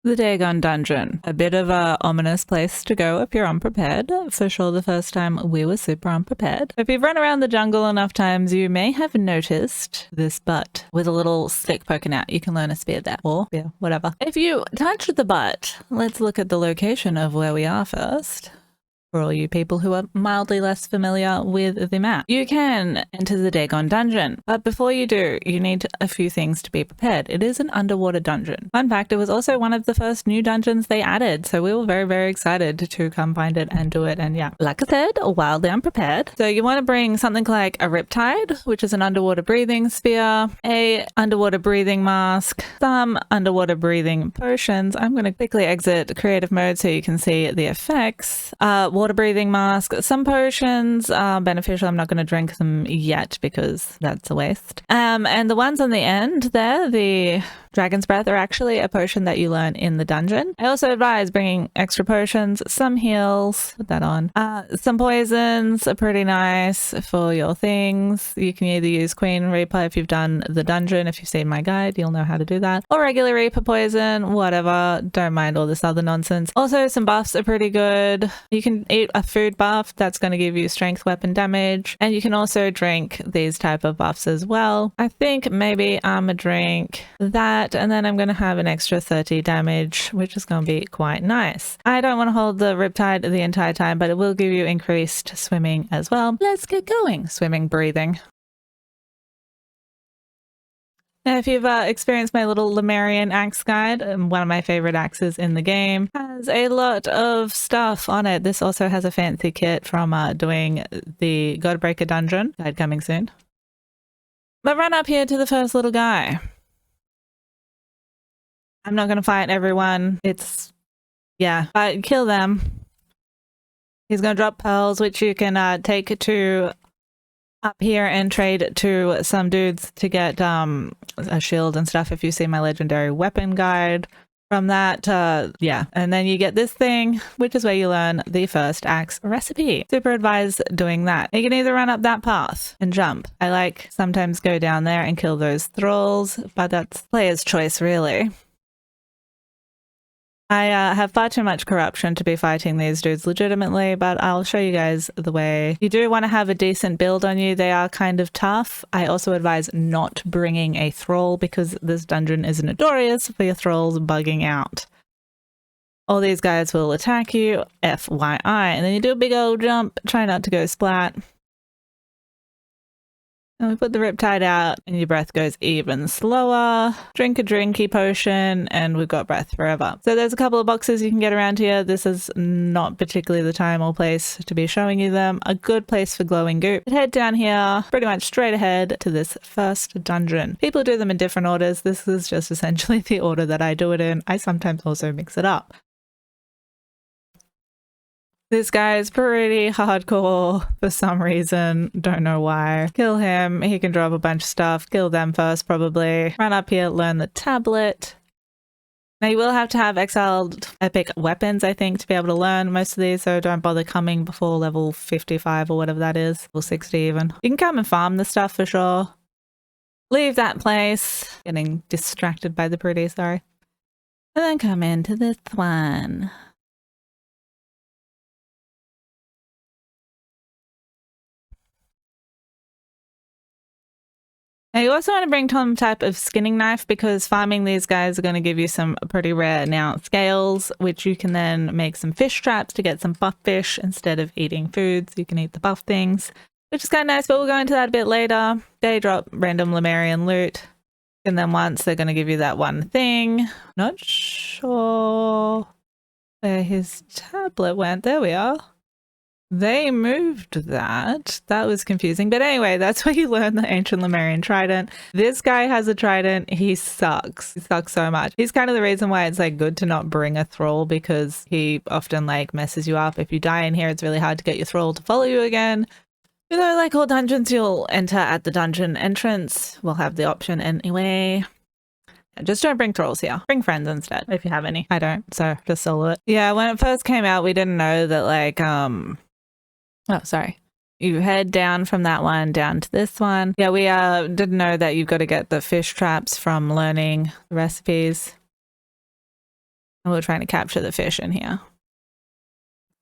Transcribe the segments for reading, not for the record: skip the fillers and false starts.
The Dagon Dungeon. A bit of a ominous place to go if you're unprepared. For sure the first time we were super unprepared. If you've run around the jungle enough times, you may have noticed this butt with a little stick poking out. You can learn a spear there, or yeah, whatever. If you touch the butt, let's look at the location of where we are first. For all you people who are mildly less familiar with the map, you can enter the Dagon Dungeon. But before you do, you need a few things to be prepared. It is an underwater dungeon. Fun fact, it was also one of the first new dungeons they added. So we were very, very excited to come find it and do it. And yeah, like I said, wildly unprepared. So you want to bring something like a riptide, which is an underwater breathing spear, a underwater breathing mask, some underwater breathing potions. I'm going to quickly exit creative mode so you can see the effects. Water breathing mask, some potions are beneficial. I'm not going to drink them yet because that's a waste. And the ones on the end there, the Dragon's Breath, are actually a potion that you learn in the dungeon. I also advise bringing extra potions, some heals, put that on. Some poisons are pretty nice for your things. You can either use Queen Reaper if you've done the dungeon. If you've seen my guide, you'll know how to do that. Or regular Reaper poison, whatever. Don't mind all this other nonsense. Also, some buffs are pretty good. You can eat a food buff that's going to give you strength weapon damage. And you can also drink these type of buffs as well. I think maybe I'm a drink that, and then I'm going to have an extra 30 damage, which is going to be quite nice. I don't want to hold the riptide the entire time, but it will give you increased swimming as well. Let's get going. Swimming, breathing. Now, if you've experienced my little Lemurian axe guide, one of my favorite axes in the game, has a lot of stuff on it. This also has a fancy kit from doing the Godbreaker dungeon. Guide coming soon. But run up here to the first little guy. I'm not going to fight everyone. Yeah, kill them. He's going to drop pearls, which you can take to up here and trade to some dudes to get a shield and stuff if you see my legendary weapon guide. From that, yeah. And then you get this thing, which is where you learn the first axe recipe. Super advise doing that. You can either run up that path and jump. I like sometimes go down there and kill those thralls, but that's player's choice really. I have far too much corruption to be fighting these dudes legitimately, but I'll show you guys the way. You do want to have a decent build on you. They are kind of tough. I also advise not bringing a thrall because this dungeon is notorious for your thralls bugging out. All these guys will attack you, FYI, and then you do a big old jump. Try not to go splat. And we put the riptide out and your breath goes even slower. Drink a drinky potion and we've got breath forever. So there's a couple of boxes you can get around here. This is not particularly the time or place to be showing you them. A good place for glowing goop. But head down here, pretty much straight ahead to this first dungeon. People do them in different orders. This is just essentially the order that I do it in. I sometimes also mix it up. This guy is pretty hardcore for some reason. Don't know why. Kill him. He can drop a bunch of stuff. Kill them first, probably. Run up here, learn the tablet. Now you will have to have exiled epic weapons, I think, to be able to learn most of these, so don't bother coming before level 55 or whatever that is. Level 60 even. You can come and farm the stuff for sure. Leave that place. Getting distracted by the pretty, sorry. And then come into this one. Now you also want to bring some type of skinning knife because farming these guys are going to give you some pretty rare now scales, which you can then make some fish traps to get some buff fish instead of eating foods. You can eat the buff things, which is kind of nice, but we'll go into that a bit later. They drop random Lemurian loot, and then once they're going to give you that one thing. Not sure where his tablet went. There we are. They moved that. That was confusing. But anyway, that's where you learn the ancient Lemurian trident. This guy has a trident. He sucks. He sucks so much. He's kind of the reason why it's like good to not bring a thrall because he often like messes you up. If you die in here, it's really hard to get your thrall to follow you again. You know, like all dungeons, you'll enter at the dungeon entrance. We'll have the option anyway. Just don't bring thralls here. Bring friends instead, if you have any. I don't, so just solo it. Yeah, when it first came out, we didn't know that like, oh, sorry. You head down from that one down to this one. Yeah, we didn't know that you've got to get the fish traps from learning the recipes. And we're trying to capture the fish in here.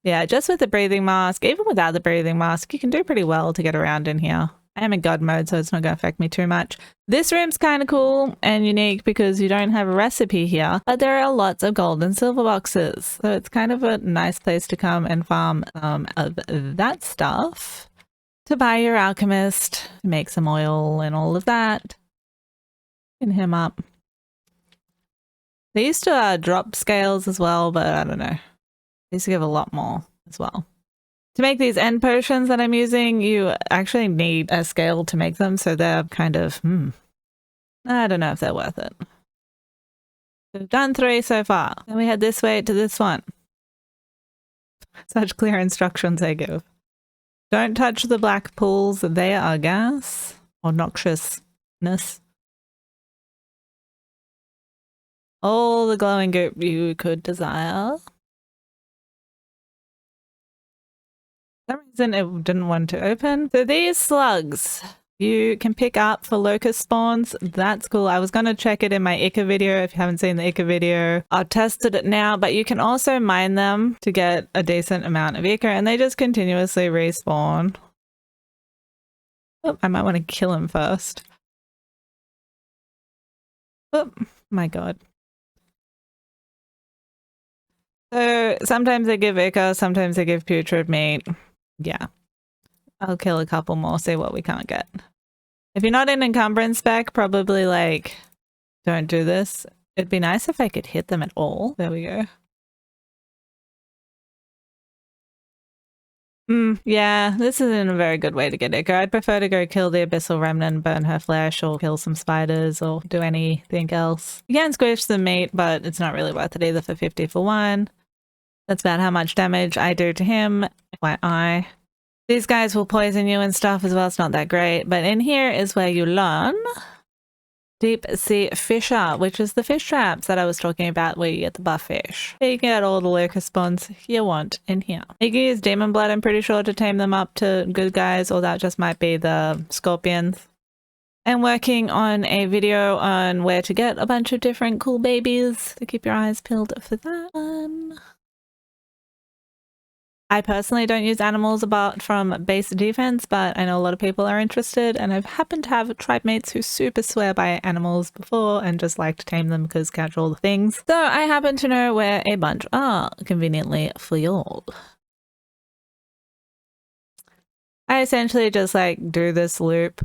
Yeah, just with the breathing mask, even without the breathing mask, you can do pretty well to get around in here. I am in God mode, so it's not going to affect me too much. This room's kind of cool and unique because you don't have a recipe here, but there are lots of gold and silver boxes. So it's kind of a nice place to come and farm of that stuff to buy your alchemist, to make some oil and all of that. Pin him up. They used to drop scales as well, but I don't know. They used to give a lot more as well. To make these end potions that I'm using, you actually need a scale to make them, so they're kind of, I don't know if they're worth it. We've done 3 so far. Then we head this way to this one. Such clear instructions they give. Don't touch the black pools, they are gas or noxiousness. All the glowing goop you could desire. For some reason it didn't want to open. So these slugs you can pick up for locust spawns. That's cool. I was going to check it in my Ica video. If you haven't seen the Ica video, I've tested it now, but you can also mine them to get a decent amount of Ica and they just continuously respawn. Oh, I might want to kill him first. Oh my god. So sometimes they give Ica, sometimes they give putrid meat. Yeah. I'll kill a couple more, see what we can't get. If you're not in encumbrance spec, probably like, don't do this. It'd be nice if I could hit them at all. There we go. Yeah, this isn't a very good way to get Ica. I'd prefer to go kill the Abyssal Remnant, burn her flesh, or kill some spiders, or do anything else. You can squish the meat, but it's not really worth it either for 50 for 1. That's about how much damage I do to him, FYI. These guys will poison you and stuff as well, it's not that great. But in here is where you learn Deep Sea Fisher, which is the fish traps that I was talking about where you get the buff fish. You can get all the locust spawns you want in here. You can use demon blood, I'm pretty sure, to tame them up to good guys, or that just might be the scorpions. I'm working on a video on where to get a bunch of different cool babies, so keep your eyes peeled for that one. I personally don't use animals apart from base defense, but I know a lot of people are interested, and I've happened to have tribe mates who super swear by animals before and just like to tame them because catch all the things. So I happen to know where a bunch are, conveniently for y'all. I essentially just like do this loop.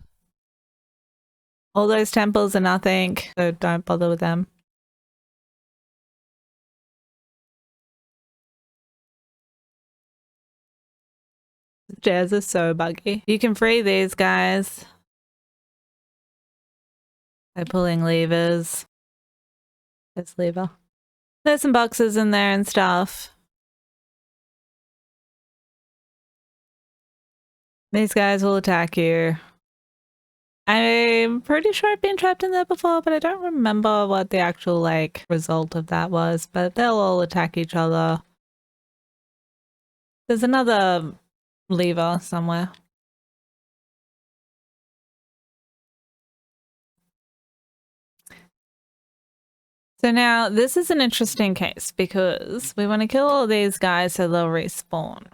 All those temples are nothing, so don't bother with them. Stairs are so buggy. You can free these guys by pulling levers. This lever. There's some boxes in there and stuff. These guys will attack you. I'm pretty sure I've been trapped in there before, but I don't remember what the actual like result of that was, but they'll all attack each other. There's another lever somewhere. So now this is an interesting case because we want to kill all these guys so they'll respawn.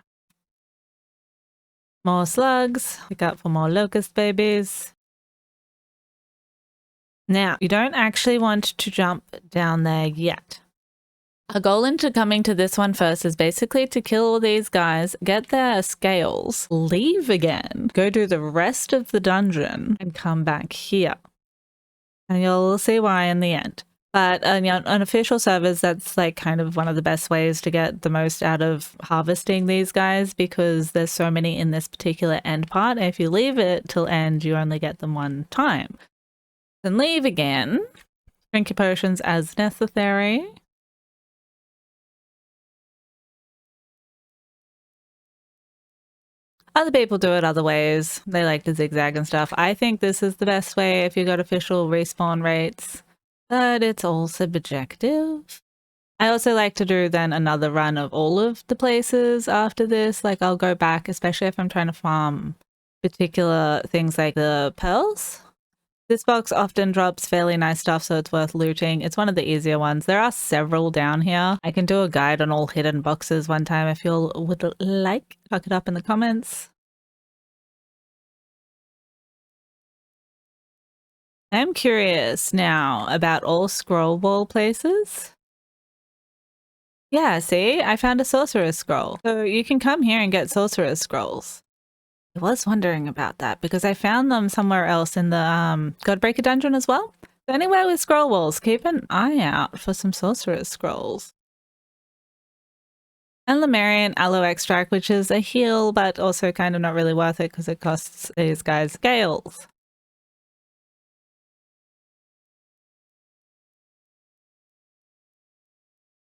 More slugs, pick up for more locust babies. Now, you don't actually want to jump down there yet. Our goal into coming to this one first is basically to kill all these guys, get their scales, leave again, go do the rest of the dungeon, and come back here. And you'll see why in the end. But on official servers, that's like kind of one of the best ways to get the most out of harvesting these guys because there's so many in this particular end part. If you leave it till end, you only get them one time. Then leave again, drink your potions as necessary. Other people do it other ways. They like to zigzag and stuff. I think this is the best way if you got official respawn rates, but it's all subjective. I also like to do then another run of all of the places after this. Like I'll go back, especially if I'm trying to farm particular things like the pearls. This box often drops fairly nice stuff, so it's worth looting. It's one of the easier ones. There are several down here. I can do a guide on all hidden boxes one time if you would like. Tuck it up in the comments. I'm curious now about all scroll wall places. Yeah, see, I found a sorcerer's scroll. So you can come here and get sorcerer's scrolls. I was wondering about that because I found them somewhere else in the Godbreaker dungeon as well. So anywhere with scroll walls, keep an eye out for some sorcerer's scrolls. And Lemurian aloe extract, which is a heal, but also kind of not really worth it because it costs these guys scales.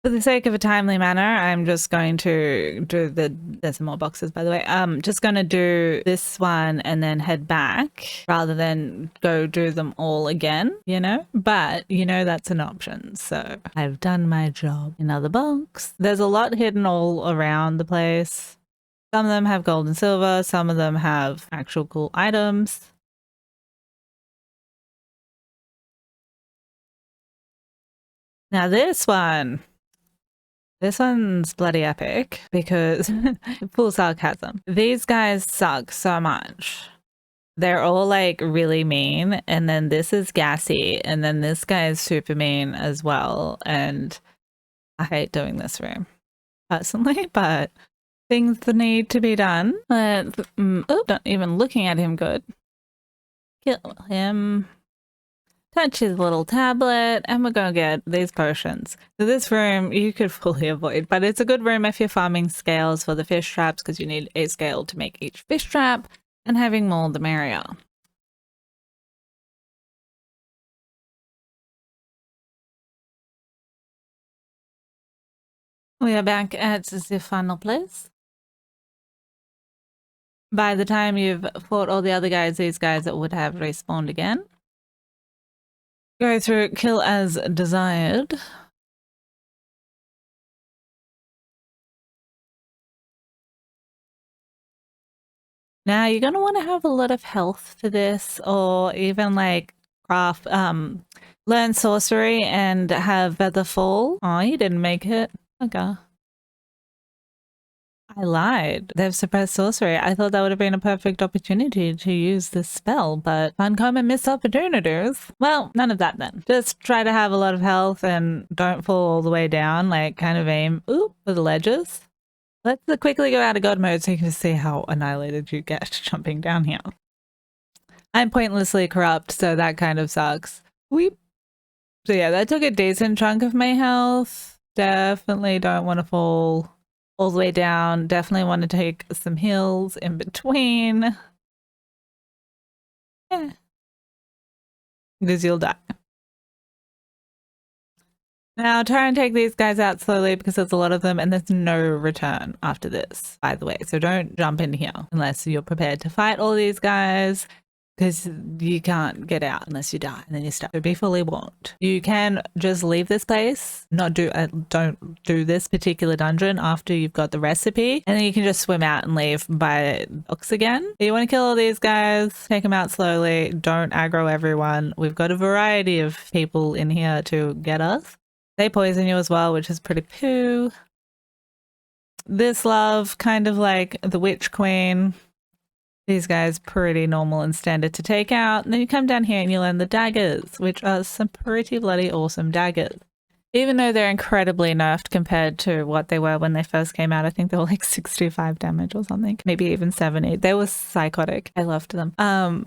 For the sake of a timely manner, I'm just going to do there's some more boxes by the way. Just going to do this one and then head back rather than go do them all again, you know? But you know that's an option. So I've done my job. Another box. There's a lot hidden all around the place. Some of them have gold and silver. Some of them have actual cool items. Now this one's bloody epic because full sarcasm. These guys suck so much. They're all like really mean, and then this is gassy, and then this guy is super mean as well. And I hate doing this room personally, but things that need to be done. Not even looking at him good. Kill him. Touch his little tablet, and we're gonna get these potions. So this room you could fully avoid, but it's a good room if you're farming scales for the fish traps because you need a scale to make each fish trap, and having more the merrier. We are back at the final place. By the time you've fought all the other guys, these guys would have respawned again. Go through kill as desired. Now you're gonna want to have a lot of health for this, or even like craft, learn sorcery and have feather fall. Oh, you didn't make it. Okay. I lied. They've suppressed sorcery. I thought that would have been a perfect opportunity to use this spell, but uncommon missed opportunities. Well, none of that then. Just try to have a lot of health and don't fall all the way down, like kind of aim for the ledges. Let's quickly go out of God mode so you can see how annihilated you get jumping down here. I'm pointlessly corrupt, so that kind of sucks. Weep. So yeah, that took a decent chunk of my health. Definitely don't want to fall all the way down. Definitely want to take some heals in between. Yeah. Because you'll die. Now try and take these guys out slowly because there's a lot of them and there's no return after this, by the way. So don't jump in here unless you're prepared to fight all these guys, because you can't get out unless you die and then you're stuck. So be fully warned. You can just leave this place, don't do this particular dungeon after you've got the recipe, and then you can just swim out and leave by box again. You want to kill all these guys, take them out slowly, don't aggro everyone. We've got a variety of people in here to get us. They poison you as well, which is pretty poo. This love, kind of like the Witch Queen. These guys pretty normal and standard to take out. And then you come down here and you learn the daggers, which are some pretty bloody awesome daggers. Even though they're incredibly nerfed compared to what they were when they first came out. I think they were like 65 damage or something, maybe even 70. They were psychotic. I loved them.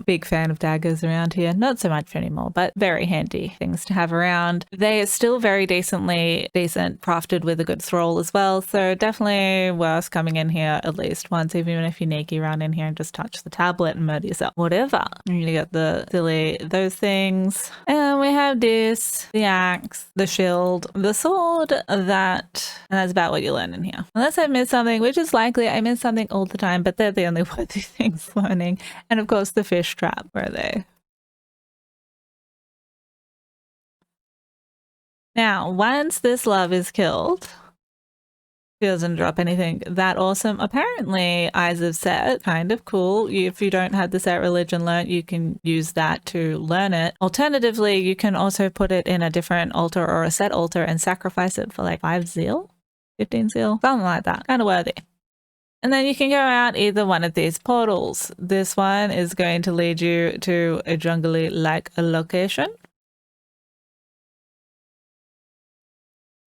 Big fan of daggers around here. Not so much anymore, but very handy things to have around. They are still very decent crafted with a good thrall as well. So definitely worth coming in here at least once, even if you sneaky run in here and just touch the tablet and murder yourself. Whatever. You get those things. And we have this, the axe, the shield, the sword, and that's about what you learn in here. Unless I missed something, which is likely. I miss something all the time, but they're the only worthy things learning. And of course the fish trap, where are they? Now, once this love is killed, She doesn't drop anything that awesome. Apparently, Eyes of Set, kind of cool. If you don't have the Set religion learnt, you can use that to learn it. Alternatively, you can also put it in a different altar or a Set altar and sacrifice it for like 5 zeal, 15 zeal, something like that. Kind of worthy. And then you can go out either one of these portals. This one is going to lead you to a jungly-like location.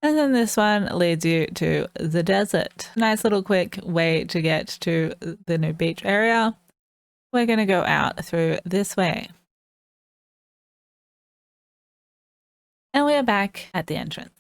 And then this one leads you to the desert. Nice little quick way to get to the new beach area. We're going to go out through this way. And we are back at the entrance.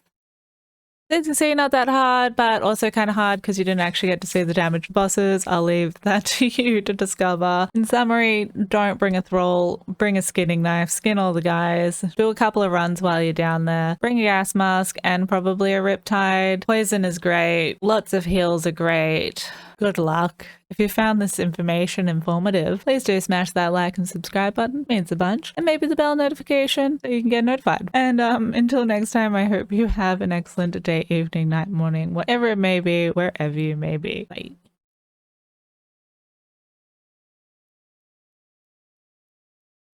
As you can see, not that hard, but also kind of hard because you didn't actually get to see the damaged bosses. I'll leave that to you to discover. In summary, don't bring a thrall, bring a skinning knife, skin all the guys, do a couple of runs while you're down there, bring a gas mask and probably a riptide. Poison is great, lots of heals are great. Good luck. If you found this information informative, please do smash that like and subscribe button, it means a bunch, and maybe the bell notification so you can get notified. And until next time, I hope you have an excellent day, evening, night, morning, whatever it may be, wherever you may be. Bye.